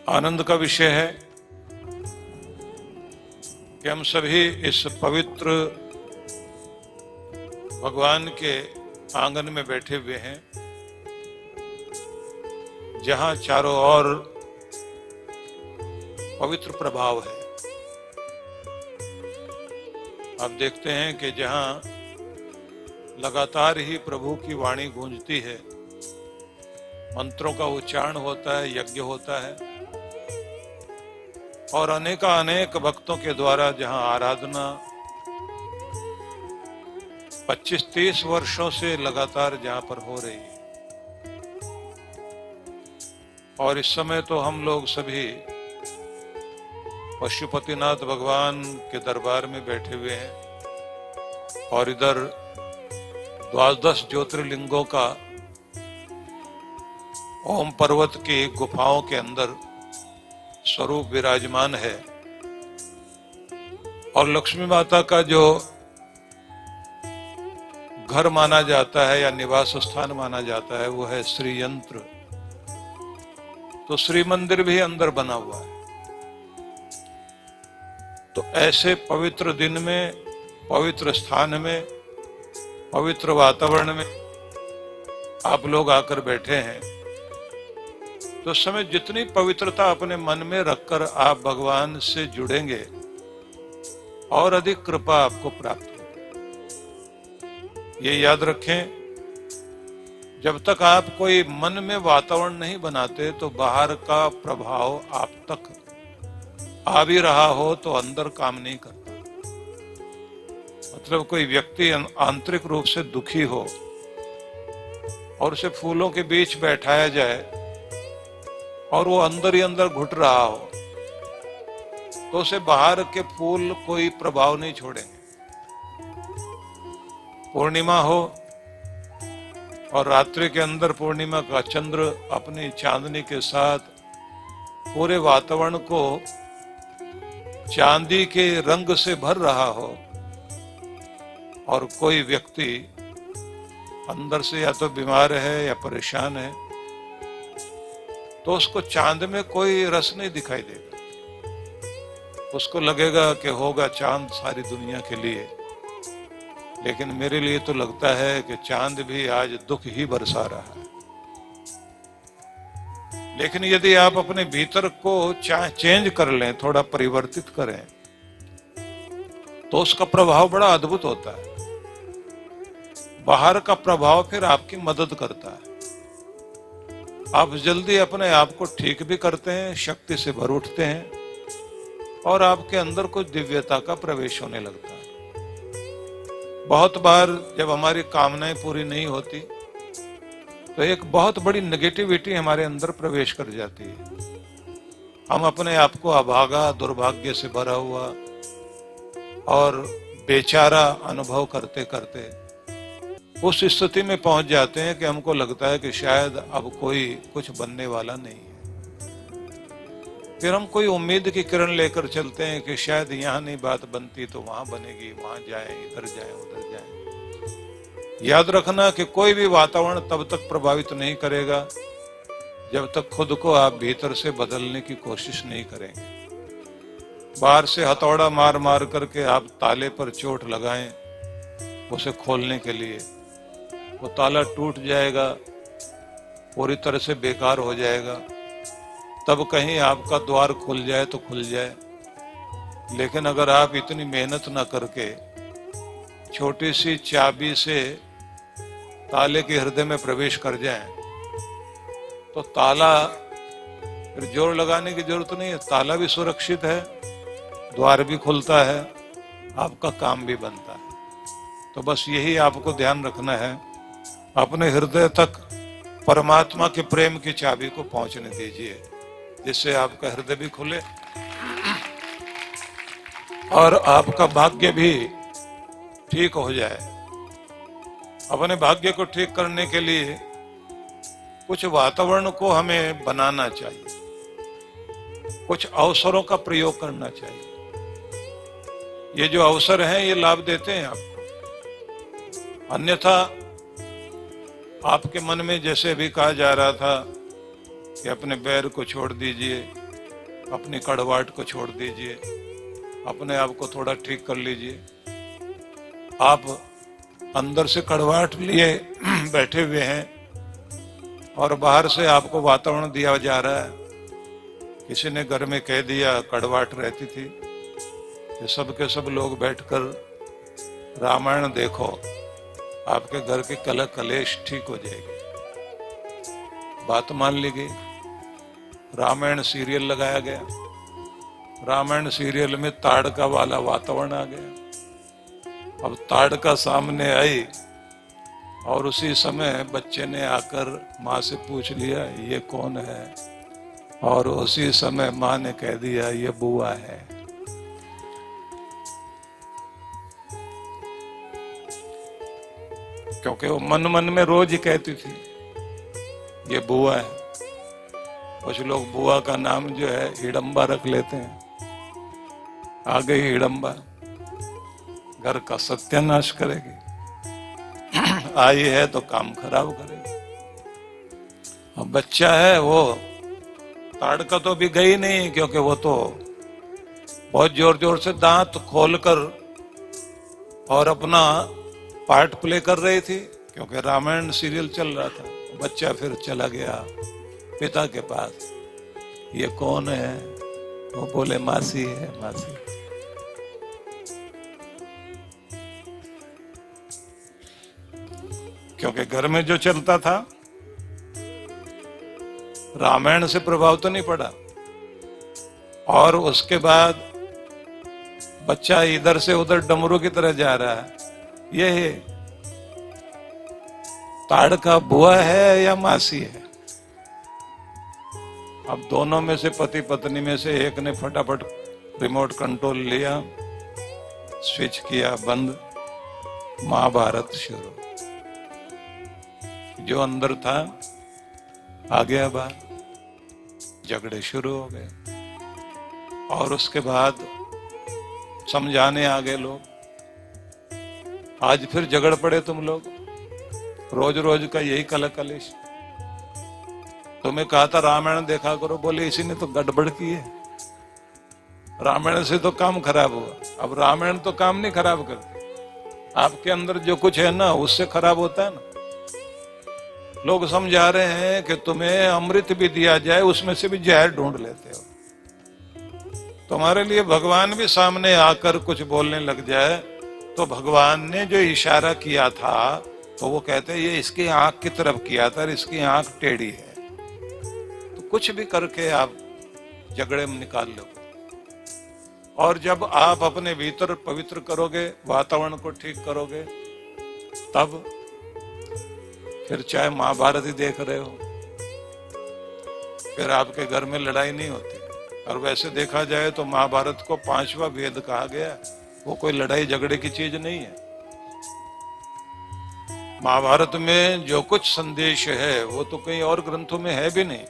आनंद का विषय है कि हम सभी इस पवित्र भगवान के आंगन में बैठे हुए हैं, जहां चारों ओर पवित्र प्रभाव है। आप देखते हैं कि जहां लगातार ही प्रभु की वाणी गूंजती है, मंत्रों का उच्चारण होता है, यज्ञ होता है और अनेक भक्तों के द्वारा जहां आराधना 25-30 वर्षों से लगातार जहां पर हो रही है। और इस समय तो हम लोग सभी पशुपतिनाथ भगवान के दरबार में बैठे हुए हैं और इधर 12 ज्योतिर्लिंगों का ओम पर्वत की गुफाओं के अंदर स्वरूप विराजमान है। और लक्ष्मी माता का जो घर माना जाता है या निवास स्थान माना जाता है वो है श्री यंत्र। तो श्री मंदिर भी अंदर बना हुआ है। तो ऐसे पवित्र दिन में, पवित्र स्थान में, पवित्र वातावरण में आप लोग आकर बैठे हैं, तो उस समय जितनी पवित्रता अपने मन में रखकर आप भगवान से जुड़ेंगे और अधिक कृपा आपको प्राप्त होगी। ये याद रखें, जब तक आप कोई मन में वातावरण नहीं बनाते तो बाहर का प्रभाव आप तक आ भी रहा हो तो अंदर काम नहीं करता। मतलब कोई व्यक्ति आंतरिक रूप से दुखी हो और उसे फूलों के बीच बैठाया जाए और वो अंदर ही अंदर घुट रहा हो तो उसे बाहर के फूल कोई प्रभाव नहीं छोड़ेंगे। पूर्णिमा हो और रात्रि के अंदर पूर्णिमा का चंद्र अपनी चांदनी के साथ पूरे वातावरण को चांदी के रंग से भर रहा हो और कोई व्यक्ति अंदर से या तो बीमार है या परेशान है, तो उसको चांद में कोई रस नहीं दिखाई देगा। उसको लगेगा कि होगा चांद सारी दुनिया के लिए, लेकिन मेरे लिए तो लगता है कि चांद भी आज दुख ही बरसा रहा है। लेकिन यदि आप अपने भीतर को चेंज कर लें, थोड़ा परिवर्तित करें, तो उसका प्रभाव बड़ा अद्भुत होता है। बाहर का प्रभाव फिर आपकी मदद करता है। आप जल्दी अपने आप को ठीक भी करते हैं, शक्ति से भर उठते हैं और आपके अंदर कुछ दिव्यता का प्रवेश होने लगता है। बहुत बार जब हमारी कामनाएं पूरी नहीं होती तो एक बहुत बड़ी नेगेटिविटी हमारे अंदर प्रवेश कर जाती है। हम अपने आप को अभागा, दुर्भाग्य से भरा हुआ और बेचारा अनुभव करते करते उस स्थिति में पहुंच जाते हैं कि हमको लगता है कि शायद अब कोई कुछ बनने वाला नहीं है। फिर हम कोई उम्मीद की किरण लेकर चलते हैं कि शायद यहाँ नहीं बात बनती तो वहां बनेगी, वहां जाए, इधर जाए, उधर जाए। याद रखना कि कोई भी वातावरण तब तक प्रभावित नहीं करेगा जब तक खुद को आप भीतर से बदलने की कोशिश नहीं करेंगे। बाहर से हथौड़ा मार मार करके आप ताले पर चोट लगाएं उसे खोलने के लिए, वो ताला टूट जाएगा, पूरी तरह से बेकार हो जाएगा। तब कहीं आपका द्वार खुल जाए तो खुल जाए। लेकिन अगर आप इतनी मेहनत न करके छोटी सी चाबी से ताले के हृदय में प्रवेश कर जाएं, तो ताला फिर जोर लगाने की जरूरत नहीं है। ताला भी सुरक्षित है, द्वार भी खुलता है, आपका काम भी बनता है। तो बस यही आपको ध्यान रखना है, अपने हृदय तक परमात्मा के प्रेम की चाबी को पहुंचने दीजिए, जिससे आपका हृदय भी खुले और आपका भाग्य भी ठीक हो जाए। अपने भाग्य को ठीक करने के लिए कुछ वातावरण को हमें बनाना चाहिए, कुछ अवसरों का प्रयोग करना चाहिए। ये जो अवसर हैं ये लाभ देते हैं आपको। अन्यथा आपके मन में जैसे भी कहा जा रहा था कि अपने बैर को छोड़ दीजिए, अपनी कड़वाहट को छोड़ दीजिए, अपने आप को थोड़ा ठीक कर लीजिए। आप अंदर से कड़वाहट लिए बैठे हुए हैं और बाहर से आपको वातावरण दिया जा रहा है। किसी ने घर में कह दिया, कड़वाहट रहती थी कि सब के सब लोग बैठकर रामायण देखो, आपके घर की कलह कलेश ठीक हो जाएगी। बात मान ली गई, रामायण सीरियल लगाया गया। रामायण सीरियल में ताड़का वाला वातावरण आ गया। अब ताड़का सामने आई और उसी समय बच्चे ने आकर माँ से पूछ लिया, ये कौन है? और उसी समय माँ ने कह दिया, ये बुआ है। क्योंकि वो मन मन में रोज ही कहती थी, ये बुआ है। कुछ लोग बुआ का नाम जो है हिडम्बा रख लेते हैं। आ गई हिडम्बा, घर का सत्यानाश करेगी। आई है तो काम खराब करेगी। अब बच्चा है, वो ताड़का तो भी गई नहीं, क्योंकि वो तो बहुत जोर जोर से दांत खोलकर और अपना पार्ट प्ले कर रही थी, क्योंकि रामायण सीरियल चल रहा था। बच्चा फिर चला गया पिता के पास, ये कौन है? वो बोले, मासी है, मासी। क्योंकि घर में जो चलता था रामायण से प्रभाव तो नहीं पड़ा। और उसके बाद बच्चा इधर से उधर डमरू की तरह जा रहा है। ये ताड़का बुआ है या मासी है? अब दोनों में से, पति पत्नी में से एक ने फटाफट रिमोट कंट्रोल लिया, स्विच किया बंद, महाभारत शुरू। जो अंदर था आ गया बाहर, झगड़े शुरू हो गए। और उसके बाद समझाने आ गए लोग। आज फिर झगड़ पड़े तुम लोग, रोज रोज का यही कलह कलेश। तुम्हें कहा था रामायण देखा करो, बोले इसी ने तो गड़बड़ की है। रामायण से तो काम खराब हुआ। अब रामायण तो काम नहीं खराब करती, आपके अंदर जो कुछ है ना उससे खराब होता है ना। लोग समझा रहे हैं कि तुम्हें अमृत भी दिया जाए, उसमें से भी जहर ढूंढ लेते हो। तुम्हारे लिए भगवान भी सामने आकर कुछ बोलने लग जाए तो भगवान ने जो इशारा किया था तो वो कहते हैं ये इसकी आंख की तरफ किया था और इसकी आंख टेढ़ी है। तो कुछ भी करके आप झगड़े में निकाल लो। और जब आप अपने भीतर पवित्र करोगे, वातावरण को ठीक करोगे, तब फिर चाहे महाभारत ही देख रहे हो, फिर आपके घर में लड़ाई नहीं होती। और वैसे देखा जाए तो महाभारत को 5वां वेद कहा गया, वो कोई लड़ाई झगड़े की चीज नहीं है। महाभारत में जो कुछ संदेश है वो तो कई और ग्रंथों में है भी नहीं।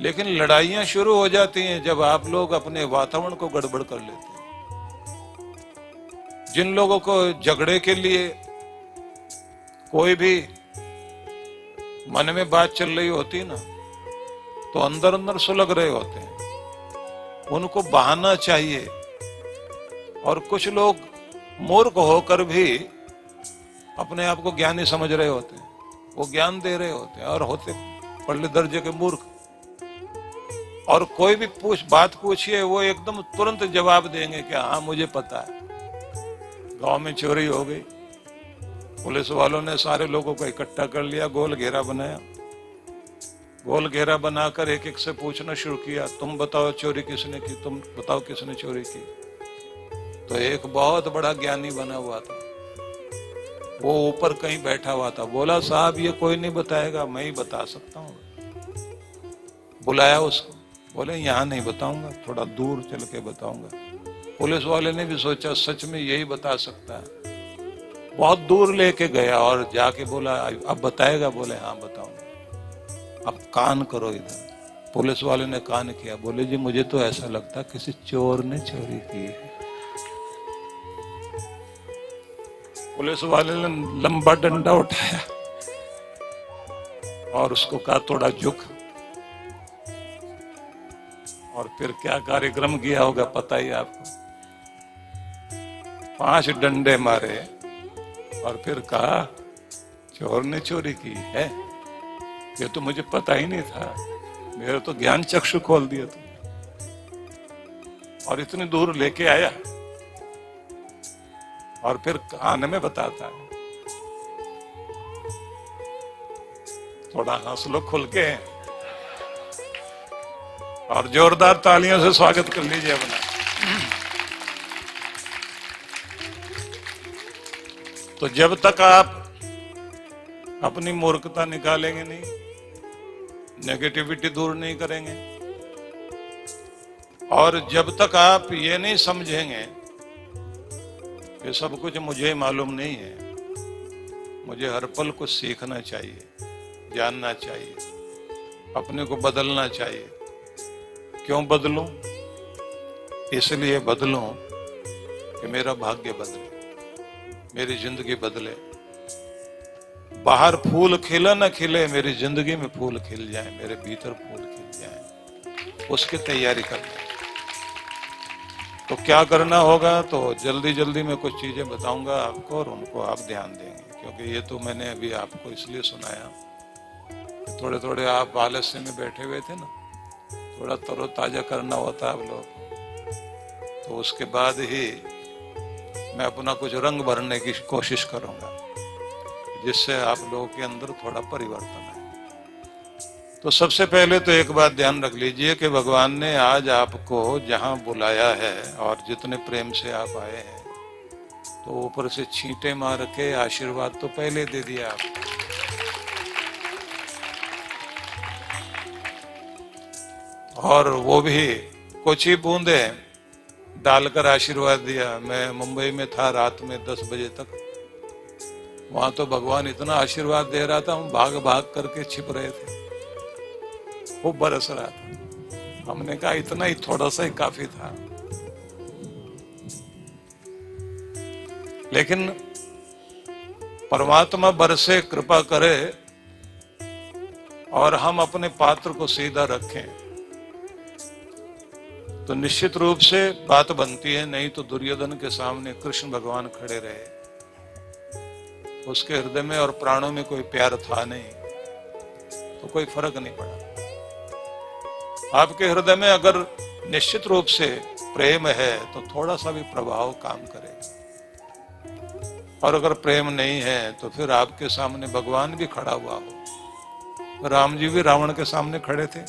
लेकिन लड़ाइयां शुरू हो जाती हैं जब आप लोग अपने वातावरण को गड़बड़ कर लेते हैं। जिन लोगों को झगड़े के लिए कोई भी मन में बात चल रही होती ना, तो अंदर अंदर सुलग रहे होते हैं, उनको बहाना चाहिए। और कुछ लोग मूर्ख होकर भी अपने आप को ज्ञानी समझ रहे होते हैं, वो ज्ञान दे रहे होते हैं और होते पहले दर्जे के मूर्ख। और कोई भी बात पूछिए वो एकदम तुरंत जवाब देंगे कि हाँ मुझे पता है। गांव में चोरी हो गई, पुलिस वालों ने सारे लोगों को इकट्ठा कर लिया, गोल घेरा बनाया। गोल घेरा बनाकर एक एक से पूछना शुरू किया, तुम बताओ चोरी किसने की, तुम बताओ किसने चोरी की। तो एक बहुत बड़ा ज्ञानी बना हुआ था, वो ऊपर कहीं बैठा हुआ था, बोला साहब ये कोई नहीं बताएगा, मैं ही बता सकता हूँ। बुलाया उसको, बोले यहाँ नहीं बताऊंगा, थोड़ा दूर चल के बताऊंगा। पुलिस वाले ने भी सोचा सच में यही बता सकता है, बहुत दूर लेके गया और जाके बोला अब बताएगा, बोले हाँ बताऊंगा। अब कान करो इधर। पुलिस वाले ने कान किया, बोले जी मुझे तो ऐसा लगता किसी चोर ने चोरी की है। पुलिस वाले ने लंबा डंडा उठाया और उसको कहा थोड़ा झुक। और फिर क्या कार्यक्रम किया होगा पता ही आपको। 5 डंडे मारे और फिर कहा चोर ने चोरी की है, ये तो मुझे पता ही नहीं था, मेरा तो ज्ञान चक्षु खोल दिया तुमने, और इतनी दूर लेके आया। और फिर कान में बताता है, थोड़ा हंस लो खुल के और जोरदार तालियों से स्वागत कर लीजिए अपना। तो जब तक आप अपनी मूर्खता निकालेंगे नहीं, नेगेटिविटी दूर नहीं करेंगे, और जब तक आप ये नहीं समझेंगे कि सब कुछ मुझे मालूम नहीं है, मुझे हर पल कुछ सीखना चाहिए, जानना चाहिए, अपने को बदलना चाहिए। क्यों बदलूं? इसलिए बदलूं कि मेरा भाग्य बदले, मेरी जिंदगी बदले। बाहर फूल खिले न खिले, मेरी जिंदगी में फूल खिल जाए, मेरे भीतर फूल खिल जाए, उसकी तैयारी करनी है। तो क्या करना होगा? तो जल्दी जल्दी मैं कुछ चीजें बताऊंगा आपको और उनको आप ध्यान देंगे, क्योंकि ये तो मैंने अभी आपको इसलिए सुनाया, थोड़े थोड़े आप आलस्य में बैठे हुए थे ना, थोड़ा तरोताजा करना होता है आप लोग, तो उसके बाद ही मैं अपना कुछ रंग भरने की कोशिश करूंगा, जिससे आप लोगों के अंदर थोड़ा परिवर्तन आए। तो सबसे पहले तो एक बात ध्यान रख लीजिए कि भगवान ने आज आपको जहां बुलाया है और जितने प्रेम से आप आए हैं, तो ऊपर से छींटे मार के आशीर्वाद तो पहले दे दिया आपको। और वो भी कुछ ही बूंदे डालकर आशीर्वाद दिया। मैं मुंबई में था रात में 10 बजे तक, वहां तो भगवान इतना आशीर्वाद दे रहा था, हम भाग भाग करके छिप रहे थे, वो बरस रहा था। हमने कहा इतना ही, थोड़ा सा ही काफी था। लेकिन परमात्मा बरसे, कृपा करे और हम अपने पात्र को सीधा रखें, तो निश्चित रूप से बात बनती है। नहीं तो दुर्योधन के सामने कृष्ण भगवान खड़े रहे, उसके हृदय में और प्राणों में कोई प्यार था नहीं, तो कोई फर्क नहीं पड़ा। आपके हृदय में अगर निश्चित रूप से प्रेम है तो थोड़ा सा भी प्रभाव काम करेगा, और अगर प्रेम नहीं है तो फिर आपके सामने भगवान भी खड़ा हुआ हो। राम जी भी रावण के सामने खड़े थे,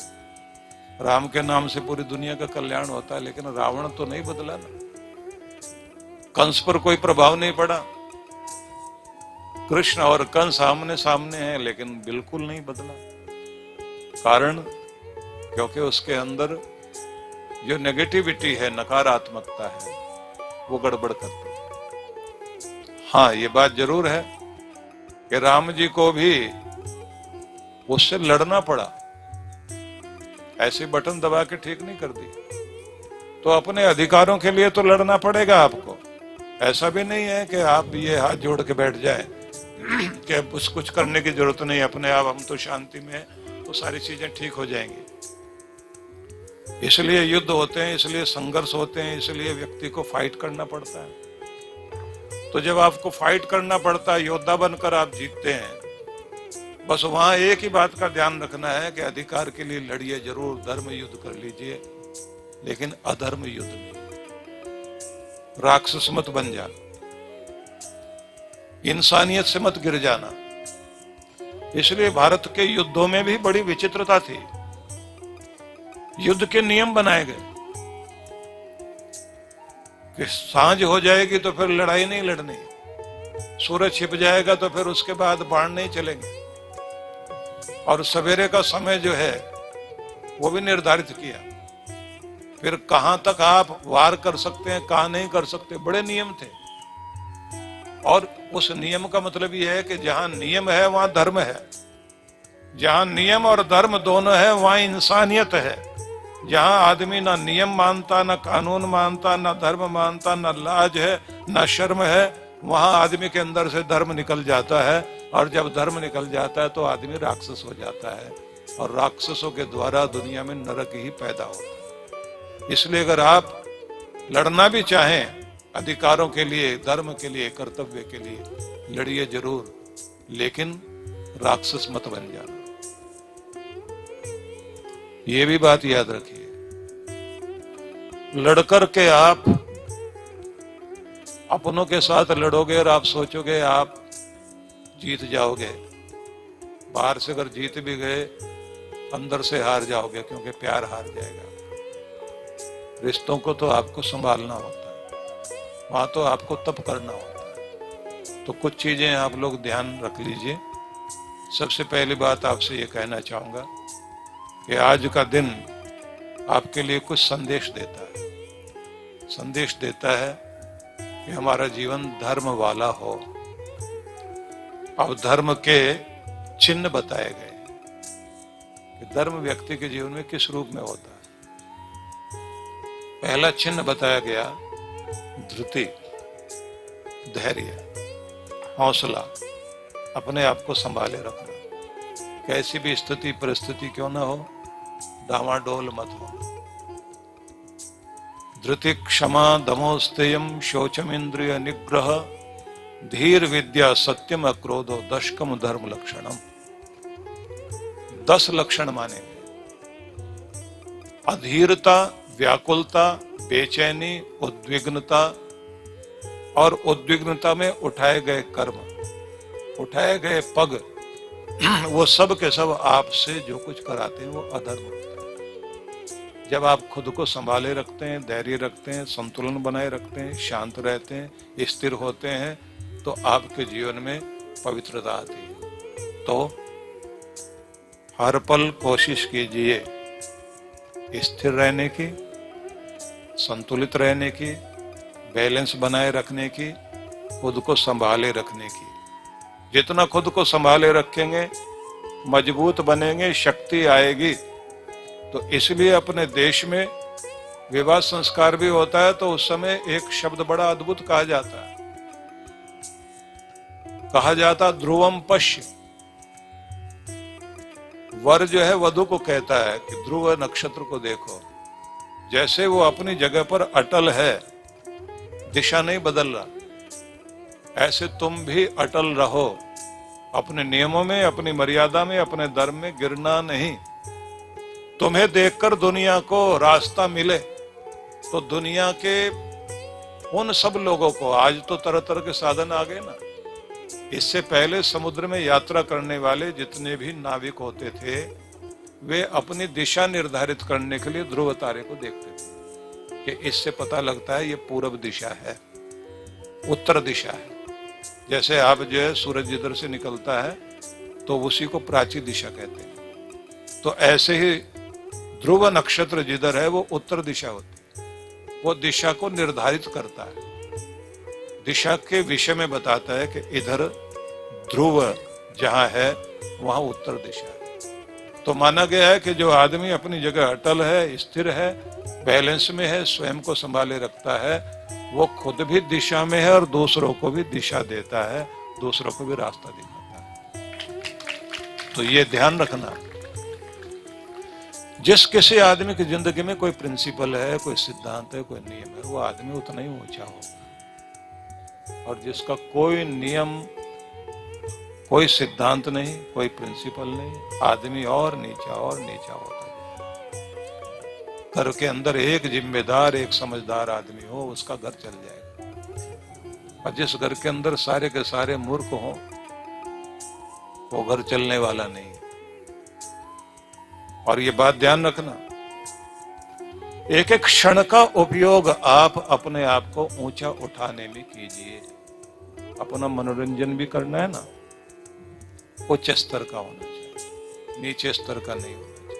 राम के नाम से पूरी दुनिया का कल्याण होता है, लेकिन रावण तो नहीं बदला ना, कंस पर कोई प्रभाव नहीं पड़ा। कृष्ण और कंस आमने सामने हैं, लेकिन बिल्कुल नहीं बदला। कारण क्योंकि उसके अंदर जो नेगेटिविटी है, नकारात्मकता है, वो गड़बड़ करती है। हाँ, ये बात जरूर है कि राम जी को भी उससे लड़ना पड़ा, ऐसे बटन दबा के ठीक नहीं कर दी। तो अपने अधिकारों के लिए तो लड़ना पड़ेगा आपको। ऐसा भी नहीं है कि आप ये हाथ जोड़ के बैठ जाए कि अब कुछ करने की जरूरत नहीं, अपने आप हम तो शांति में, तो सारी चीजें ठीक हो जाएंगी। इसलिए युद्ध होते हैं, इसलिए संघर्ष होते हैं, इसलिए व्यक्ति को फाइट करना पड़ता है। तो जब आपको फाइट करना पड़ता है, योद्धा बनकर आप जीतते हैं, बस वहां एक ही बात का ध्यान रखना है कि अधिकार के लिए लड़िए जरूर, धर्म युद्ध कर लीजिए, लेकिन अधर्म युद्ध नहीं। राक्षस मत बन जाना, इंसानियत से मत गिर जाना। इसलिए भारत के युद्धों में भी बड़ी विचित्रता थी। युद्ध के नियम बनाए गए कि सांझ हो जाएगी तो फिर लड़ाई नहीं लड़नी, सूरज छिप जाएगा तो फिर उसके बाद बाण नहीं चलेंगे, और सवेरे का समय जो है वो भी निर्धारित किया। फिर कहां तक आप वार कर सकते हैं, कहां नहीं कर सकते, बड़े नियम थे। और उस नियम का मतलब यह है कि जहां नियम है वहां धर्म है, जहां नियम और धर्म दोनों है वहां इंसानियत है। जहां आदमी ना नियम मानता, ना कानून मानता, ना धर्म मानता, ना लाज है, ना शर्म है, वहां आदमी के अंदर से धर्म निकल जाता है। और जब धर्म निकल जाता है तो आदमी राक्षस हो जाता है, और राक्षसों के द्वारा दुनिया में नरक ही पैदा होता है। इसलिए अगर आप लड़ना भी चाहें अधिकारों के लिए, धर्म के लिए, कर्तव्य के लिए, लड़िए जरूर, लेकिन राक्षस मत बन जाना। ये भी बात याद रखिए। लड़कर के आप अपनों के साथ लड़ोगे और आप सोचोगे आप जीत जाओगे, बाहर से अगर जीत भी गए अंदर से हार जाओगे, क्योंकि प्यार हार जाएगा। रिश्तों को तो आपको संभालना होता है, वहां तो आपको तप करना होता है। तो कुछ चीजें आप लोग ध्यान रख लीजिए। सबसे पहली बात आपसे ये कहना चाहूंगा कि आज का दिन आपके लिए कुछ संदेश देता है। संदेश देता है कि हमारा जीवन धर्म वाला हो। अब धर्म के चिन्ह बताए गए कि धर्म व्यक्ति के जीवन में किस रूप में होता है। पहला चिन्ह बताया गया धृति, धैर्य, हौसला, अपने आप को संभाले रखना। कैसी भी स्थिति परिस्थिति क्यों ना हो, डामाडोल मत हो। धृति, क्षमा, दमोस्तेयम, शौचमिंद्रिय निग्रह, धीर, विद्या, सत्यम, अक्रोधो, दशकम धर्म लक्षणम। 10 लक्षण माने गए। अधीरता, व्याकुलता, बेचैनी, उद्विग्नता, और उद्विग्नता में उठाए गए कर्म, उठाए गए पग, वो सब के सब आपसे जो कुछ कराते हैं वो अधर्म होता है। जब आप खुद को संभाले रखते हैं, धैर्य रखते हैं, संतुलन बनाए रखते हैं, शांत रहते हैं, स्थिर होते हैं, तो आपके जीवन में पवित्रता आती है। तो हर पल कोशिश कीजिए स्थिर रहने की, संतुलित रहने की, बैलेंस बनाए रखने की, खुद को संभाले रखने की। जितना खुद को संभाले रखेंगे मजबूत बनेंगे, शक्ति आएगी। तो इसलिए अपने देश में विवाह संस्कार भी होता है तो उस समय एक शब्द बड़ा अद्भुत कहा जाता ध्रुवम पश्य। वर जो है वधू को कहता है कि ध्रुव नक्षत्र को देखो। जैसे वो अपनी जगह पर अटल है, दिशा नहीं बदल रहा, ऐसे तुम भी अटल रहो अपने नियमों में, अपनी मर्यादा में, अपने धर्म में, गिरना नहीं। तुम्हें देखकर दुनिया को रास्ता मिले तो दुनिया के उन सब लोगों को, आज तो तरह तरह के साधन आ गए ना, इससे पहले समुद्र में यात्रा करने वाले जितने भी नाविक होते थे वे अपनी दिशा निर्धारित करने के लिए ध्रुव तारे को देखते थे कि इससे पता लगता है ये पूर्व दिशा है, उत्तर दिशा है। जैसे आप जो है सूरज जिधर से निकलता है तो उसी को प्राची दिशा कहते हैं। तो ऐसे ही ध्रुव नक्षत्र जिधर है वो उत्तर दिशा होती है, वो दिशा को निर्धारित करता है, दिशा के विषय में बताता है कि इधर ध्रुव जहां है वहां उत्तर दिशा है। तो माना गया है कि जो आदमी अपनी जगह अटल है, स्थिर है, बैलेंस में है, स्वयं को संभाले रखता है, वो खुद भी दिशा में है और दूसरों को भी दिशा देता है, दूसरों को भी रास्ता दिखाता है। तो ये ध्यान रखना, जिस किसी आदमी की जिंदगी में कोई प्रिंसिपल है, कोई सिद्धांत है, कोई नियम है, वो आदमी उतना ही ऊंचा होगा। और जिसका कोई नियम, कोई सिद्धांत नहीं, कोई प्रिंसिपल नहीं, आदमी और नीचा होता है। घर के अंदर एक जिम्मेदार, एक समझदार आदमी हो, उसका घर चल जाएगा। और जिस घर के अंदर सारे के सारे मूर्ख हो, वो घर चलने वाला नहीं। और ये बात ध्यान रखना, एक एक क्षण का उपयोग आप अपने आप को ऊंचा उठाने में कीजिए। अपना मनोरंजन भी करना है ना, उच्च स्तर का होना चाहिए, नीचे स्तर का नहीं होना चाहिए।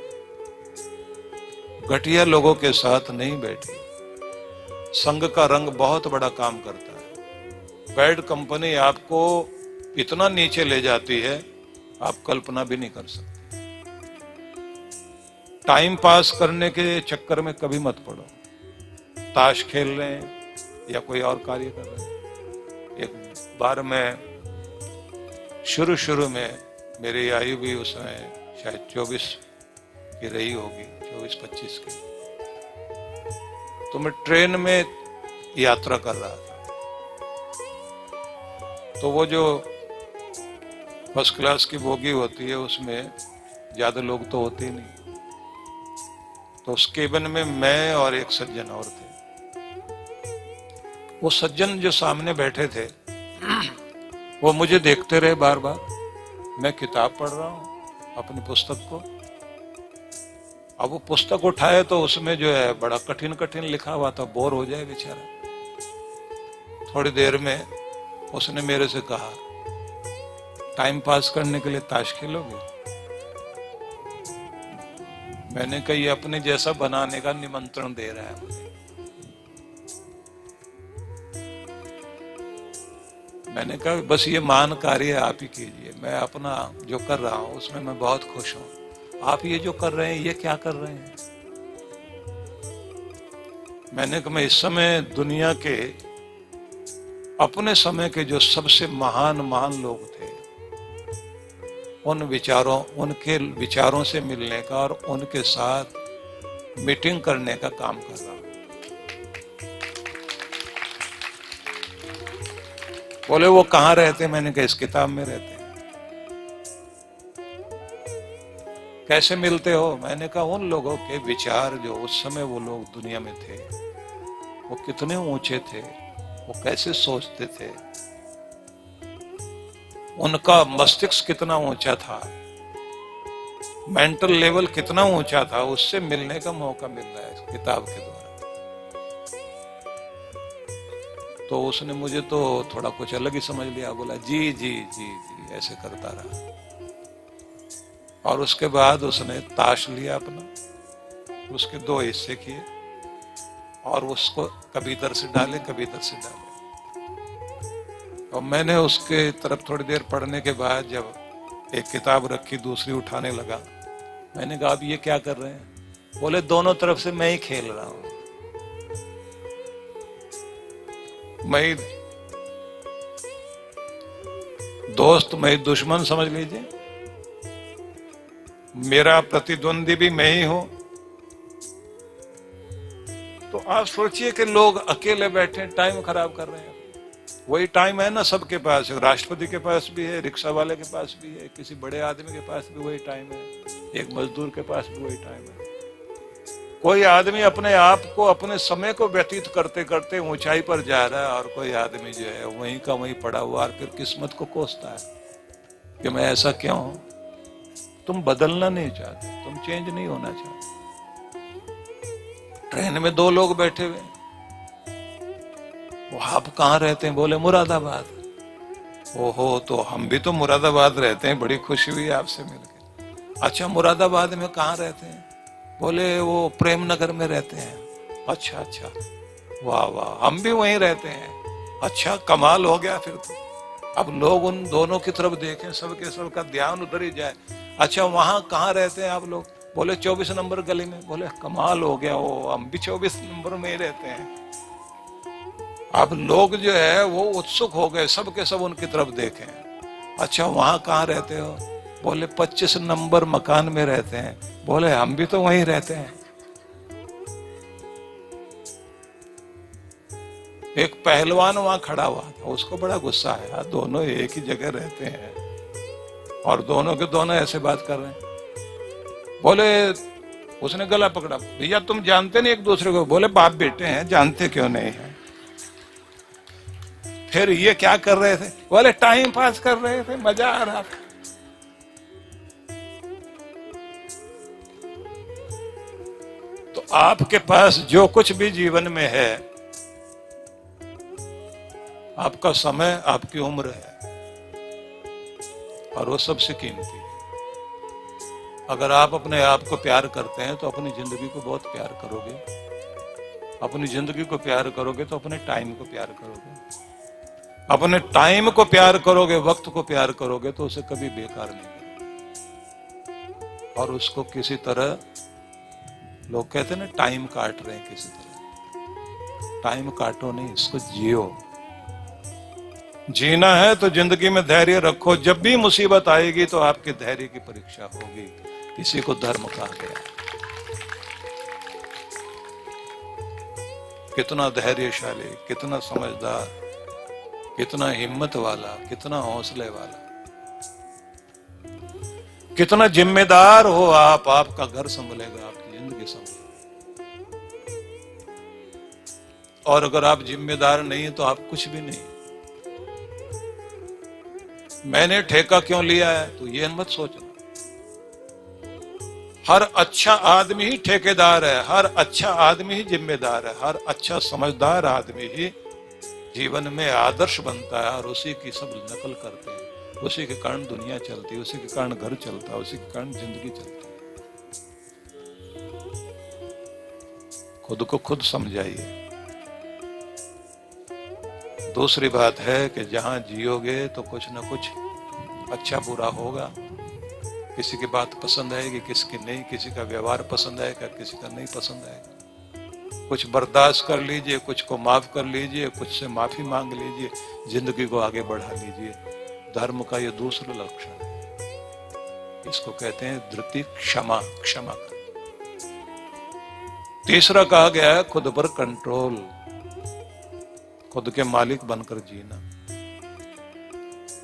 घटिया लोगों के साथ नहीं बैठिए। संग का रंग बहुत बड़ा काम करता है। बैड कंपनी आपको इतना नीचे ले जाती है आप कल्पना भी नहीं कर सकते। टाइम पास करने के चक्कर में कभी मत पड़ो। ताश खेल रहे हैं या कोई और कार्य कर रहे हैं। एक बार मैं शुरू में, मेरी आयु भी उसमें शायद 24 की रही होगी, 24-25 की। तो मैं ट्रेन में यात्रा कर रहा था, तो वो जो फर्स्ट क्लास की बोगी होती है उसमें ज्यादा लोग तो होते ही नहीं, तो उस केबिन में मैं और एक सज्जन और थे। वो सज्जन जो सामने बैठे थे वो मुझे देखते रहे बार बार। मैं किताब पढ़ रहा हूं अपनी पुस्तक को। अब वो पुस्तक उठाए तो उसमें जो है बड़ा कठिन कठिन लिखा हुआ था, बोर हो जाए बेचारा। थोड़ी देर में उसने मेरे से कहा, टाइम पास करने के लिए ताश खेलोगे? मैंने कहा ये अपने जैसा बनाने का निमंत्रण दे रहा है मुझे। मैंने कहा बस ये मान कार्य आप ही कीजिए, मैं अपना जो कर रहा हूं उसमें मैं बहुत खुश हूं। आप ये जो कर रहे हैं ये क्या कर रहे हैं? मैंने कहा मैं इस समय दुनिया के अपने समय के जो सबसे महान महान लोग थे उनके विचारों से मिलने का और उनके साथ मीटिंग करने का काम कर रहा हूं। बोले वो कहाँ रहते? मैंने कहा इस किताब में रहते हैं। कैसे मिलते हो? मैंने कहा उन लोगों के विचार जो उस समय वो लोग दुनिया में थे वो कितने ऊंचे थे, वो कैसे सोचते थे, उनका मस्तिष्क कितना ऊंचा था, मेंटल लेवल कितना ऊंचा था, उससे मिलने का मौका मिल रहा है इस किताब के द्वारा। तो उसने मुझे तो थोड़ा कुछ अलग ही समझ लिया। बोला जी जी जी जी, ऐसे करता रहा। और उसके बाद उसने ताश लिया अपना, उसके 2 हिस्से किए और उसको कभी इधर से डाले कभी इधर से डाले। और मैंने उसके तरफ थोड़ी देर पढ़ने के बाद जब एक किताब रखी दूसरी उठाने लगा, मैंने कहा आप ये क्या कर रहे हैं? बोले दोनों तरफ से मैं ही खेल रहा हूं। मैं दोस्त, मैं दुश्मन समझ लीजिए, मेरा प्रतिद्वंदी भी मैं ही हूं। तो आप सोचिए कि लोग अकेले बैठे टाइम खराब कर रहे हैं। वही टाइम है ना सबके पास, राष्ट्रपति के पास भी है, रिक्शा वाले के पास भी है, किसी बड़े आदमी के पास भी वही टाइम है, एक मजदूर के पास भी वही टाइम है। कोई आदमी अपने आप को, अपने समय को व्यतीत करते करते ऊंचाई पर जा रहा है और कोई आदमी जो है वहीं का वहीं पड़ा हुआ और फिर किस्मत को कोसता है कि मैं ऐसा क्यों हूं। तुम बदलना नहीं चाहते, तुम चेंज नहीं होना चाहते। ट्रेन में 2 लोग बैठे हुए, वो आप कहाँ रहते हैं? बोले मुरादाबाद। ओहो, तो हम भी तो मुरादाबाद रहते हैं, बड़ी खुशी हुई आपसे मिलकर। अच्छा, मुरादाबाद में कहाँ रहते हैं? बोले वो प्रेम नगर में रहते हैं। अच्छा अच्छा, वाह वाह, हम भी वहीं रहते हैं। अच्छा, कमाल हो गया फिर तो। अब लोग उन दोनों की तरफ देखें, सबके सबका ध्यान उधर ही जाए। अच्छा, वहां कहाँ रहते हैं आप लोग? बोले 24 नंबर गली में। बोले कमाल हो गया, वो हम भी 24 नंबर में ही रहते हैं। अब लोग जो है वो उत्सुक हो गए, सबके सब उनकी तरफ देखें। अच्छा, वहां कहाँ रहते हो? बोले 25 नंबर मकान में रहते हैं। बोले हम भी तो वहीं रहते हैं। एक पहलवान वहां खड़ा हुआ था, उसको बड़ा गुस्सा आया, दोनों एक ही जगह रहते हैं और दोनों के दोनों ऐसे बात कर रहे हैं। बोले, उसने गला पकड़ा, भैया तुम जानते नहीं एक दूसरे को? बोले बाप बेटे हैं, जानते क्यों नहीं है। फिर ये क्या कर रहे थे? बोले टाइम पास कर रहे थे, मजा आ रहा था। तो आपके पास जो कुछ भी जीवन में है, आपका समय, आपकी उम्र है और वो सबसे कीमती है। अगर आप अपने आप को प्यार करते हैं तो अपनी जिंदगी को बहुत प्यार करोगे। अपनी जिंदगी को प्यार करोगे तो अपने टाइम को प्यार करोगे। अपने टाइम को प्यार करोगे, वक्त को प्यार करोगे तो उसे कभी बेकार नहीं करोगे। और उसको किसी तरह, लोग कहते हैं ना टाइम काट रहे हैं, किसी तरह टाइम काटो नहीं, इसको जियो। जीना है तो जिंदगी में धैर्य रखो। जब भी मुसीबत आएगी तो आपके धैर्य की परीक्षा होगी। किसी को धर्म कहा गया। कितना धैर्यशाली, कितना समझदार, कितना हिम्मत वाला, कितना हौसले वाला, कितना जिम्मेदार हो आप। आपका घर संभलेगा, आपकी जिंदगी संभलेगी। और अगर आप जिम्मेदार नहीं है तो आप कुछ भी नहीं। मैंने ठेका क्यों लिया है, तो ये मत सोचना। हर अच्छा आदमी ही ठेकेदार है, हर अच्छा आदमी ही जिम्मेदार है, हर अच्छा समझदार आदमी ही जीवन में आदर्श बनता है और उसी की सब नकल करते हैं। उसी के कारण दुनिया चलती है, उसी के कारण घर चलता है, उसी के कारण जिंदगी चलती है। खुद को खुद समझाइए। दूसरी बात है कि जहां जियोगे तो कुछ ना कुछ अच्छा बुरा होगा। किसी की बात पसंद आएगी, किसी की नहीं, किसी का व्यवहार पसंद आएगा, किसी का नहीं पसंद आएगा। कुछ बर्दाश्त कर लीजिए, कुछ को माफ कर लीजिए, कुछ से माफी मांग लीजिए, जिंदगी को आगे बढ़ा लीजिए। धर्म का ये दूसरा लक्षण है, इसको कहते हैं धृति, क्षमा, क्षमा कर। तीसरा कहा गया है खुद पर कंट्रोल, खुद के मालिक बनकर जीना।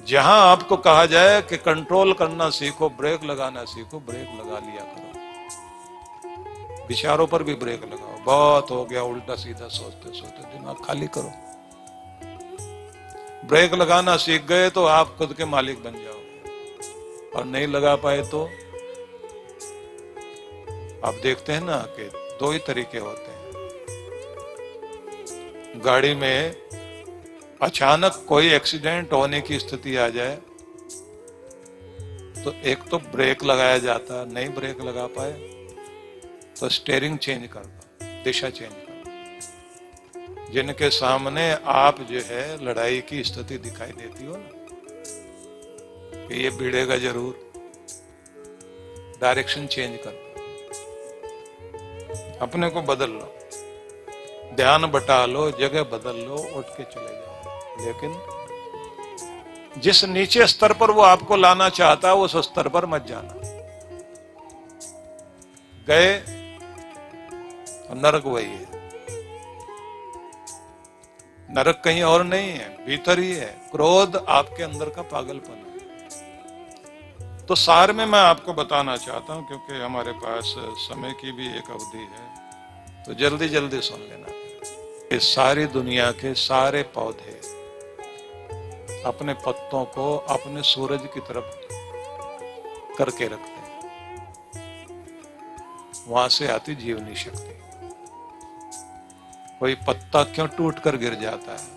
जहां आपको कहा जाए कि कंट्रोल करना सीखो, ब्रेक लगाना सीखो, ब्रेक लगा लिया करो। विचारों पर भी ब्रेक लगाओ। बहुत हो गया उल्टा सीधा सोचते सोचते, दिमाग खाली करो। ब्रेक लगाना सीख गए तो आप खुद के मालिक बन जाओगे। और नहीं लगा पाए तो आप देखते हैं ना कि दो ही तरीके होते हैं। गाड़ी में अचानक कोई एक्सीडेंट होने की स्थिति आ जाए तो एक तो ब्रेक लगाया जाता, नहीं ब्रेक लगा पाए तो स्टीयरिंग चेंज कर दो, दिशा चेंज कर दो। जिनके सामने आप जो है लड़ाई की स्थिति दिखाई देती हो ना कि ये भिड़ेगा जरूर, डायरेक्शन चेंज कर दो, अपने को बदल लो, ध्यान बटा लो, जगह बदल लो, उठ के चले जाओ। लेकिन जिस नीचे स्तर पर वो आपको लाना चाहता है उस स्तर पर मत जाना। गए तो नरक वही है। नरक कहीं और नहीं है, भीतर ही है। क्रोध आपके अंदर का पागलपन है। तो सार में मैं आपको बताना चाहता हूं, क्योंकि हमारे पास समय की भी एक अवधि है, तो जल्दी जल्दी सुन लेना। इस सारी दुनिया के सारे पौधे अपने पत्तों को अपने सूरज की तरफ करके रखते हैं, वहां से आती जीवनी शक्ति। कोई पत्ता क्यों टूट कर गिर जाता है?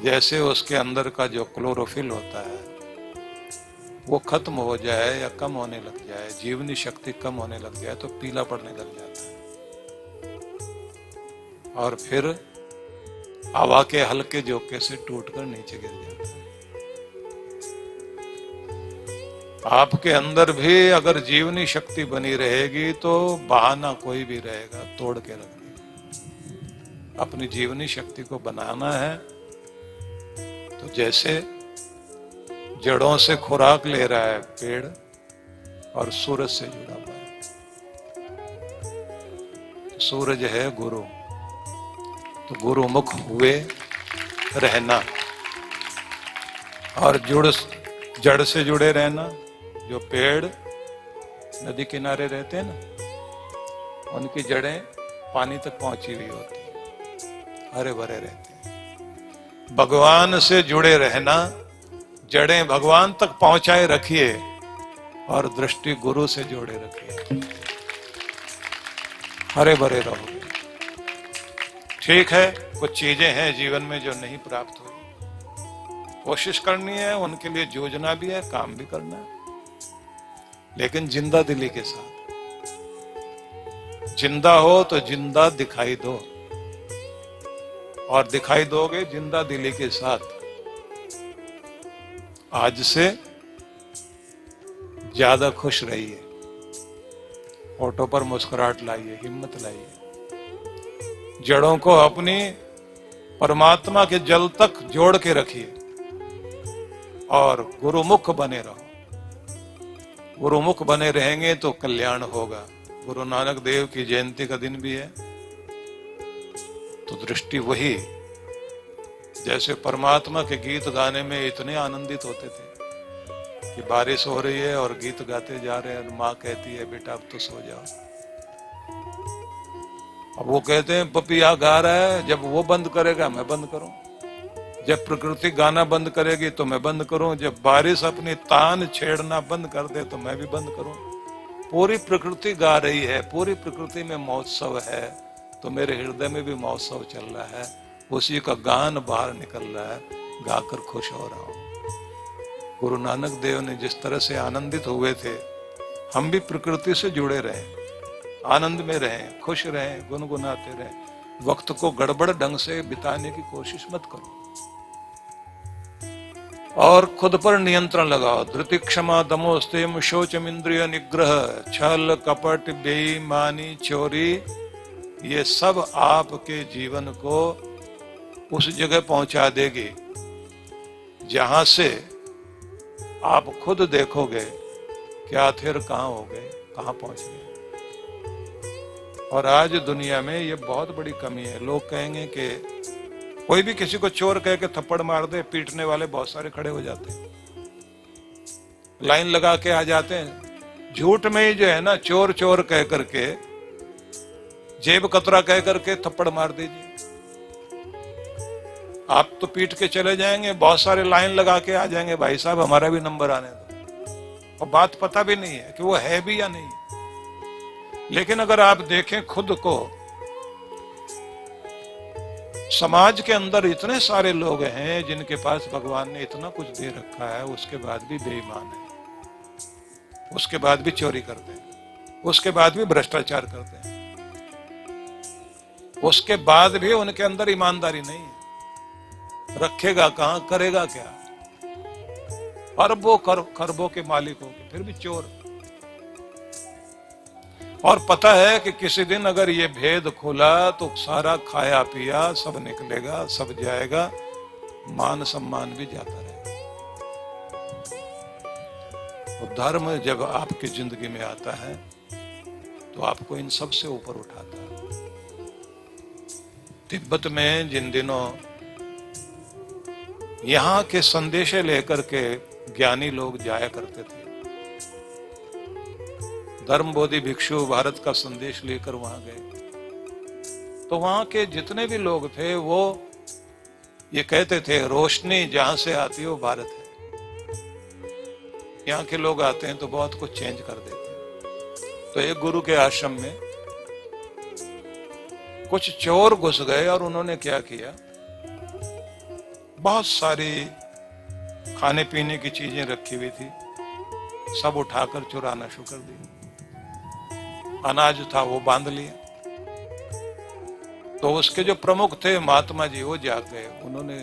जैसे उसके अंदर का जो क्लोरोफिल होता है वो खत्म हो जाए या कम होने लग जाए, जीवनी शक्ति कम होने लग जाए तो पीला पड़ने लग जाता है और फिर हवा के हल्के झोंके से टूटकर नीचे गिर जाता है। आपके अंदर भी अगर जीवनी शक्ति बनी रहेगी तो बहाना कोई भी रहेगा तोड़ के रख देगा। अपनी जीवनी शक्ति को बनाना है तो जैसे जड़ों से खुराक ले रहा है पेड़ और सूरज से जुड़ा हुआ है। सूरज है गुरु, तो गुरुमुख हुए रहना और जड़ से जुड़े रहना। जो पेड़ नदी किनारे रहते हैं ना, उनकी जड़ें पानी तक पहुंची हुई होती हैं, हरे भरे रहते हैं। भगवान से जुड़े रहना, जड़ें भगवान तक पहुंचाए रखिए और दृष्टि गुरु से जोड़े रखिए, हरे भरे रहोगे। ठीक है, कुछ चीजें हैं जीवन में जो नहीं प्राप्त हुई, कोशिश करनी है, उनके लिए जूझना भी है, काम भी करना है, लेकिन जिंदा दिली के साथ। जिंदा हो तो जिंदा दिखाई दो, और दिखाई दोगे जिंदा दिली के साथ। आज से ज्यादा खुश रहिए, होठों पर मुस्कुराहट लाइए, हिम्मत लाइए, जड़ों को अपनी परमात्मा के जल तक जोड़ के रखिए और गुरुमुख बने रहो। गुरुमुख बने रहेंगे तो कल्याण होगा। गुरु नानक देव की जयंती का दिन भी है, तो दृष्टि वही, जैसे परमात्मा के गीत गाने में इतने आनंदित होते थे कि बारिश हो रही है और गीत गाते जा रहे हैं, माँ कहती है बेटा अब तो सो जाओ। अब वो कहते हैं पपिया गा रहा है, जब वो बंद करेगा मैं बंद करूं, जब प्रकृति गाना बंद करेगी तो मैं बंद करूं, जब बारिश अपनी तान छेड़ना बंद कर दे तो मैं भी बंद करूं। पूरी प्रकृति गा रही है, पूरी प्रकृति में महोत्सव है, तो मेरे हृदय में भी महोत्सव चल रहा है, उसी का गान बाहर निकल रहा है, गाकर खुश हो रहा हूं। गुरु नानक देव ने जिस तरह से आनंदित हुए थे, हम भी प्रकृति से जुड़े रहें, आनंद में रहें, खुश रहें, गुनगुनाते रहें। वक्त को गड़बड़ ढंग से बिताने की कोशिश मत करो और खुद पर नियंत्रण लगाओ। धृति, क्षमा, दमो, स्तेम, शोचम, इंद्रिय निग्रह, छल, कपट, बेईमानी, चोरी, ये सब आपके जीवन को उस जगह पहुंचा देगी जहां से आप खुद देखोगे कि आखिर कहां हो गए, कहां पहुंच गए। और आज दुनिया में ये बहुत बड़ी कमी है। लोग कहेंगे कि कोई भी किसी को चोर कह के थप्पड़ मार दे, पीटने वाले बहुत सारे खड़े हो जाते हैं, लाइन लगा के आ जाते हैं। झूठ में ही जो है ना, चोर चोर कह करके, जेब कतरा कह करके थप्पड़ मार दीजिए, आप तो पीट के चले जाएंगे, बहुत सारे लाइन लगा के आ जाएंगे, भाई साहब हमारा भी नंबर आने दो। और बात पता भी नहीं है कि वो है भी या नहीं। लेकिन अगर आप देखें खुद को, समाज के अंदर इतने सारे लोग हैं जिनके पास भगवान ने इतना कुछ दे रखा है, उसके बाद भी बेईमान है, उसके बाद भी चोरी करते हैं, उसके बाद भी भ्रष्टाचार करते हैं, उसके बाद भी उनके अंदर ईमानदारी नहीं है। रखेगा कहां, करेगा क्या? अरबों खरबों के मालिक होके फिर भी चोर। और पता है कि किसी दिन अगर ये भेद खुला तो सारा खाया पिया सब निकलेगा, सब जाएगा, मान सम्मान भी जाता रहेगा। तो धर्म जब आपकी जिंदगी में आता है तो आपको इन सब से ऊपर उठाता है। तिब्बत में जिन दिनों यहां के संदेशे लेकर के ज्ञानी लोग जाया करते थे, धर्म बोधि भिक्षु भारत का संदेश लेकर वहां गए, तो वहां के जितने भी लोग थे वो ये कहते थे रोशनी जहां से आती है वो भारत है। यहाँ के लोग आते हैं तो बहुत कुछ चेंज कर देते हैं। तो एक गुरु के आश्रम में कुछ चोर घुस गए और उन्होंने क्या किया, बहुत सारी खाने पीने की चीजें रखी हुई थी, सब उठाकर चुराना शुरू कर दिया। अनाज था वो बांध लिया। तो उसके जो प्रमुख थे महात्मा जी, वो जा गए, उन्होंने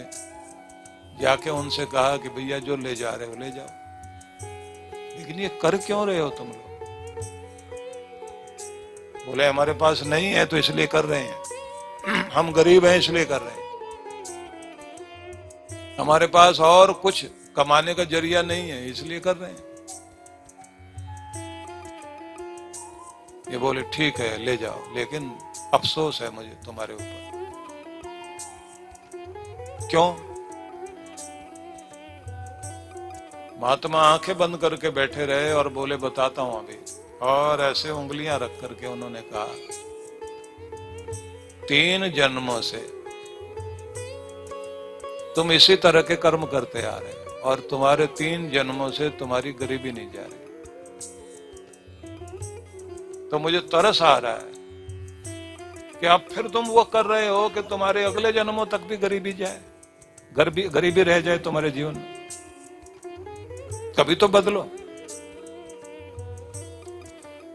जाके उनसे कहा कि भैया जो ले जा रहे हो ले जाओ, लेकिन ये कर क्यों रहे हो तुम लोग? बोले हमारे पास नहीं है तो इसलिए कर रहे हैं, हम गरीब हैं इसलिए कर रहे हैं, हमारे पास और कुछ कमाने का जरिया नहीं है इसलिए कर रहे हैं। ये बोले ठीक है ले जाओ, लेकिन अफसोस है मुझे तुम्हारे ऊपर। क्यों? महात्मा आंखें बंद करके बैठे रहे और बोले बताता हूं अभी। और ऐसे उंगलियां रख करके उन्होंने कहा 3 जन्मों से तुम इसी तरह के कर्म करते आ रहे हो और तुम्हारे 3 जन्मों से तुम्हारी गरीबी नहीं जा रही। तो मुझे तरस आ रहा है कि अब फिर तुम वो कर रहे हो कि तुम्हारे अगले जन्मों तक भी गरीबी जाए, गरीबी रह जाए तुम्हारे जीवन में। कभी तो बदलो।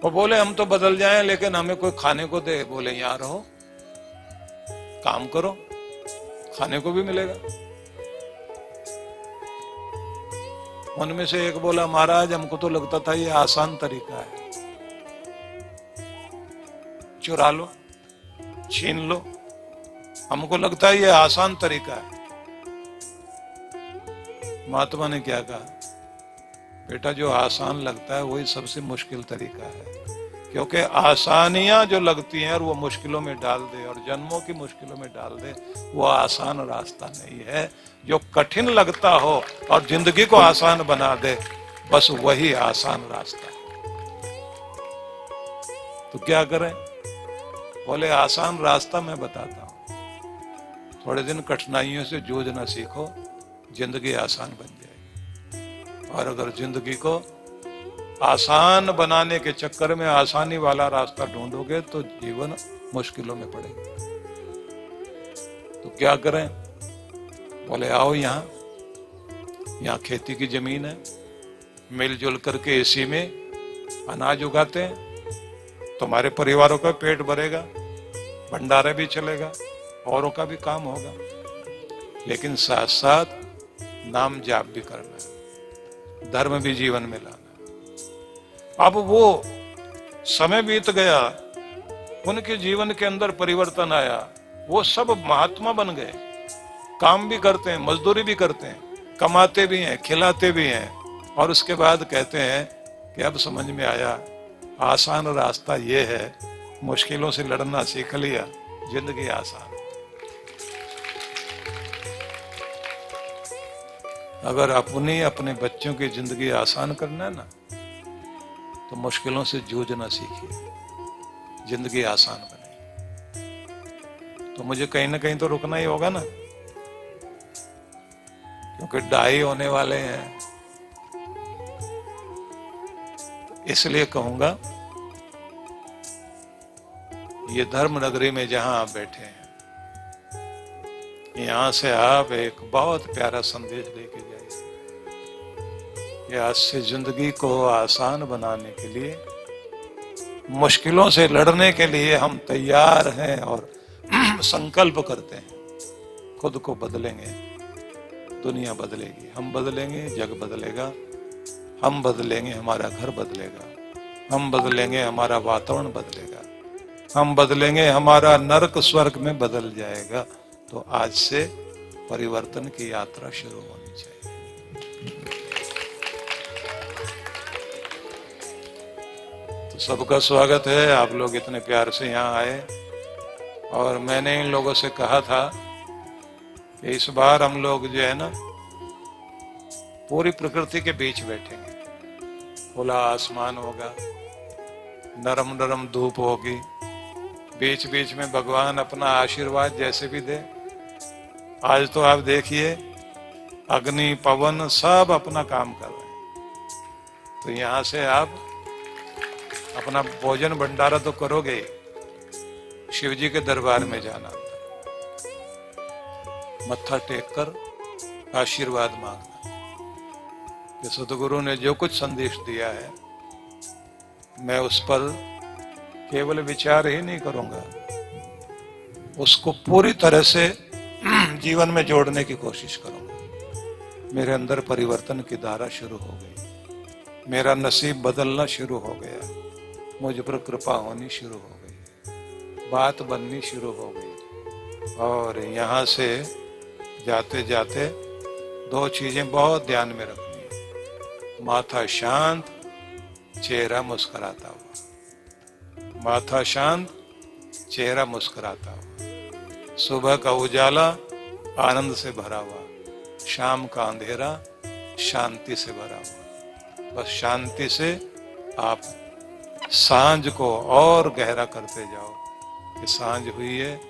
वो बोले हम तो बदल जाएं लेकिन हमें कोई खाने को दे। बोले यहां रहो, काम करो, खाने को भी मिलेगा। उनमें से एक बोला महाराज हमको तो लगता था ये आसान तरीका है, चुरा लो, छीन लो, हमको लगता है ये आसान तरीका है। महात्मा ने क्या कहा, बेटा जो आसान लगता है वही सबसे मुश्किल तरीका है, क्योंकि आसानियां जो लगती हैं और वो मुश्किलों में डाल दे और जन्मों की मुश्किलों में डाल दे, वो आसान रास्ता नहीं है। जो कठिन लगता हो और जिंदगी को आसान बना दे, बस वही आसान रास्ता है। तो क्या करें? बोले आसान रास्ता मैं बताता हूं, थोड़े दिन कठिनाइयों से जूझना सीखो, जिंदगी आसान बन जाएगी। और अगर जिंदगी को आसान बनाने के चक्कर में आसानी वाला रास्ता ढूंढोगे तो जीवन मुश्किलों में पड़ेगा। तो क्या करें? बोले आओ यहाँ खेती की जमीन है, मिलजुल करके इसी में अनाज उगाते हैं, तुम्हारे परिवारों का पेट भरेगा, भंडारा भी चलेगा, औरों का भी काम होगा, लेकिन साथ साथ नाम जाप भी करना है, धर्म भी जीवन में लाना। अब वो समय बीत गया, उनके जीवन के अंदर परिवर्तन आया, वो सब महात्मा बन गए, काम भी करते हैं, मजदूरी भी करते हैं, कमाते भी हैं, खिलाते भी हैं, और उसके बाद कहते हैं कि अब समझ में आया आसान रास्ता ये है, मुश्किलों से लड़ना सीख लिया, जिंदगी आसान। अगर अपने बच्चों की जिंदगी आसान करना है ना, तो मुश्किलों से जूझना सीखिए, जिंदगी आसान बने। तो मुझे कहीं ना कहीं तो रुकना ही होगा ना, क्योंकि ढाई होने वाले हैं। इसलिए कहूंगा, ये धर्म नगरी में जहां आप बैठे हैं, यहां से आप एक बहुत प्यारा संदेश लेके जाइए कि आज से जिंदगी को आसान बनाने के लिए, मुश्किलों से लड़ने के लिए हम तैयार हैं और संकल्प करते हैं। खुद को बदलेंगे, दुनिया बदलेगी, हम बदलेंगे, जग बदलेगा, हम बदलेंगे, हमारा घर बदलेगा, हम बदलेंगे, हमारा वातावरण बदलेगा, हम बदलेंगे, हमारा नरक स्वर्ग में बदल जाएगा। तो आज से परिवर्तन की यात्रा शुरू होनी चाहिए। तो सबका स्वागत है, आप लोग इतने प्यार से यहाँ आए, और मैंने इन लोगों से कहा था कि इस बार हम लोग जो है ना, पूरी प्रकृति के बीच बैठेंगे, खुला आसमान होगा, नरम नरम धूप होगी, बीच बीच में भगवान अपना आशीर्वाद जैसे भी दे। आज तो आप देखिए, अग्नि पवन सब अपना काम कर रहे हैं, तो यहां से आप अपना भोजन भंडारा तो करोगे, शिव जी के दरबार में जाना, मत्था टेक कर आशीर्वाद मांगना कि सदगुरु ने जो कुछ संदेश दिया है, मैं उस पर केवल विचार ही नहीं करूंगा, उसको पूरी तरह से जीवन में जोड़ने की कोशिश करूंगा। मेरे अंदर परिवर्तन की धारा शुरू हो गई, मेरा नसीब बदलना शुरू हो गया, मुझ पर कृपा होनी शुरू हो गई, बात बननी शुरू हो गई। और यहाँ से जाते जाते दो चीजें बहुत ध्यान में रखनी है, माथा शांत, चेहरा मुस्कुराता हुआ, माथा शांत, चेहरा मुस्कुराता हुआ, सुबह का उजाला आनंद से भरा हुआ, शाम का अंधेरा शांति से भरा हुआ। बस शांति से आप सांझ को और गहरा करते जाओ कि सांझ हुई है,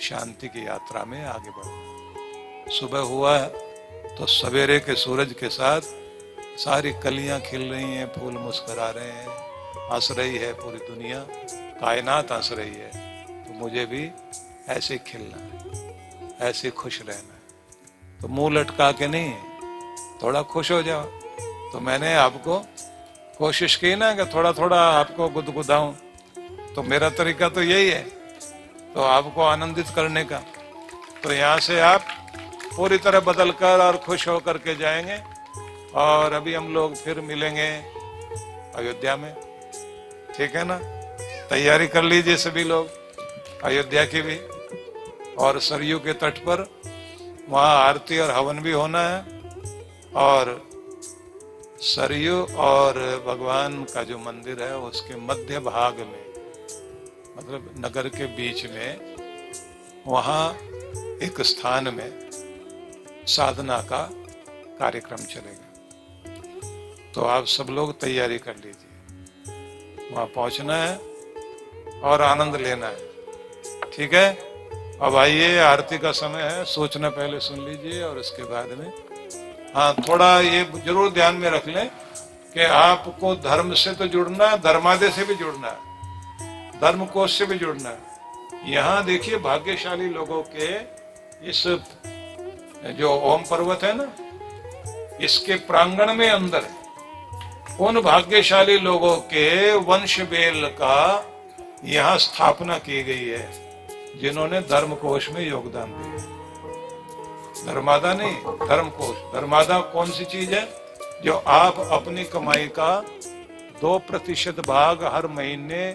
शांति की यात्रा में आगे बढ़ो। सुबह हुआ है तो सवेरे के सूरज के साथ सारी कलियां खिल रही हैं, फूल मुस्कुरा रहे हैं, हंस रही है पूरी दुनिया, कायनात हंस रही है। तो मुझे भी ऐसे खिलना है, ऐसे खुश रहना है। तो मुंह लटका के नहीं, थोड़ा खुश हो जाओ। तो मैंने आपको कोशिश की ना कि थोड़ा थोड़ा आपको गुदगुदाऊं, तो मेरा तरीका तो यही है, तो आपको आनंदित करने का। तो यहाँ से आप पूरी तरह बदल कर और खुश होकर के जाएंगे। और अभी हम लोग फिर मिलेंगे अयोध्या में, ठीक है ना? तैयारी कर लीजिए सभी लोग, अयोध्या की भी। और सरयू के तट पर वहाँ आरती और हवन भी होना है। और सरयू और भगवान का जो मंदिर है उसके मध्य भाग में, मतलब नगर के बीच में, वहां एक स्थान में साधना का कार्यक्रम चलेगा। तो आप सब लोग तैयारी कर लीजिए, वहां पहुंचना है और आनंद लेना है, ठीक है। अब आइए, आरती का समय है, सोचना पहले सुन लीजिए और उसके बाद में, हाँ थोड़ा ये जरूर ध्यान में रख लें कि आपको धर्म से तो जुड़ना है, धर्मादय से भी जुड़ना है, धर्म कोश से भी जुड़ना है। यहाँ देखिए भाग्यशाली लोगों के इस जो ओम पर्वत है ना, इसके प्रांगण में अंदर उन भाग्यशाली लोगों के वंश बेल का यहाँ स्थापना की गई है जिन्होंने धर्म कोश में योगदान दिया। धर्मादा नहीं, धर्म कोश। धर्मादा कौन सी चीज है? जो आप अपनी कमाई का 2% भाग हर महीने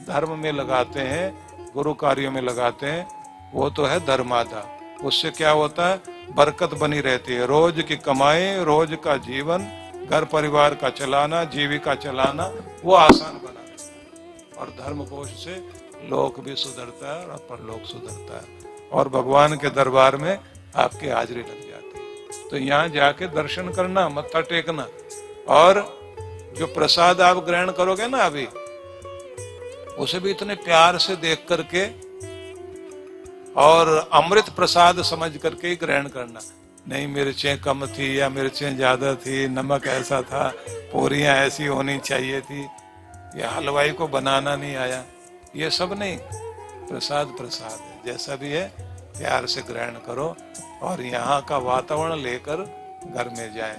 धर्म में लगाते हैं, गुरु कार्यों में लगाते हैं, वो तो है धर्मादा। उससे क्या होता है? बरकत बनी रहती है। रोज की कमाई, रोज का जीवन, घर परिवार का चलाना, जीविका चलाना वो आसान बना रहता है। और धर्म कोश से लोक भी सुधरता है और परलोक सुधरता है और भगवान के दरबार में आपकी हाजिरी लग जाती है। तो यहाँ जाके दर्शन करना, मत्था टेकना, और जो प्रसाद आप ग्रहण करोगे ना अभी, उसे भी इतने प्यार से देख करके और अमृत प्रसाद समझ करके ही ग्रहण करना। नहीं मिर्चें कम थी या मिर्चें ज्यादा थी, नमक ऐसा था, पूरियां ऐसी होनी चाहिए थी, या हलवाई को बनाना नहीं आया, ये सब नहीं। प्रसाद प्रसाद है, जैसा भी है प्यार से ग्रहण करो और यहाँ का वातावरण लेकर घर में जाएं।